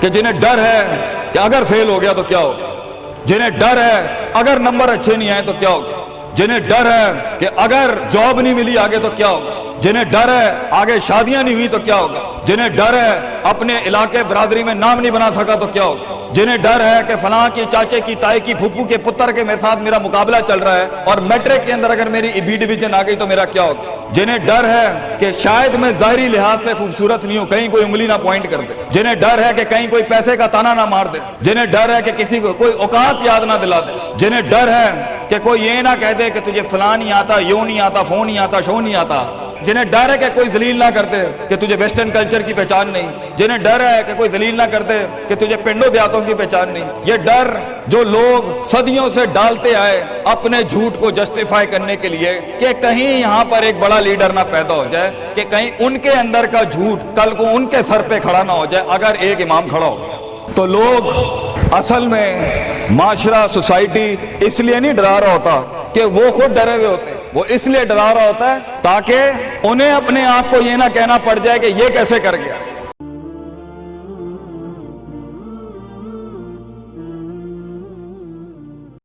کہ جنہیں ڈر ہے کہ اگر فیل ہو گیا تو کیا ہوگا، جنہیں ڈر ہے اگر نمبر اچھے نہیں آئے تو کیا ہوگا، جنہیں ڈر ہے کہ اگر جاب نہیں ملی آگے تو کیا ہوگا، جنہیں ڈر ہے آگے شادیاں نہیں ہوئی تو کیا ہوگا، جنہیں ڈر ہے اپنے علاقے برادری میں نام نہیں بنا سکا تو کیا ہوگا، جنہیں ڈر ہے کہ فلاں کی چاچے کی تائی کی پھپھو کے پتر کے میرے ساتھ میرا مقابلہ چل رہا ہے اور میٹرک کے اندر اگر میری بی ڈویژن آ گئی تو میرا کیا ہوگا، جنہیں ڈر ہے کہ شاید میں ظاہری لحاظ سے خوبصورت نہیں ہوں، کہیں کوئی انگلی نہ پوائنٹ کر دے، جنہیں ڈر ہے کہ کہیں کوئی پیسے کا تانا نہ مار دے، جنہیں ڈر ہے کہ کسی کو کوئی اوقات یاد نہ دلا دے، جنہیں ڈر ہے کہ کوئی یہ نہ کہہ دے کہ تجھے فلاں نہیں آتا، یوں نہیں آتا، فون نہیں آتا، شو نہیں آتا، جنہیں ڈر ہے کہ کوئی ذلیل نہ کر دے کہ تجھے ویسٹرن کلچر کی پہچان نہیں، جنہیں ڈر ہے کہ کوئی ذلیل نہ کر دے کہ تجھے پنڈوں دیہاتوں کی پہچان نہیں، یہ ڈر جو لوگ صدیوں سے ڈالتے آئے اپنے جھوٹ کو جسٹیفائی کرنے کے لیے کہ کہیں یہاں پر ایک بڑا لیڈر نہ پیدا ہو جائے، کہ کہیں ان کے اندر کا جھوٹ کل کو ان کے سر پہ کھڑا نہ ہو جائے اگر ایک امام کھڑا ہو گیا، تو لوگ اصل میں معاشرہ سوسائٹی اس لیے نہیں ڈرا رہا ہوتا کہ وہ خود ڈرے ہوئے ہوتے، وہ اس لیے ڈرا رہا ہوتا ہے تاکہ انہیں اپنے آپ کو یہ نہ کہنا پڑ جائے کہ یہ کیسے کر گیا،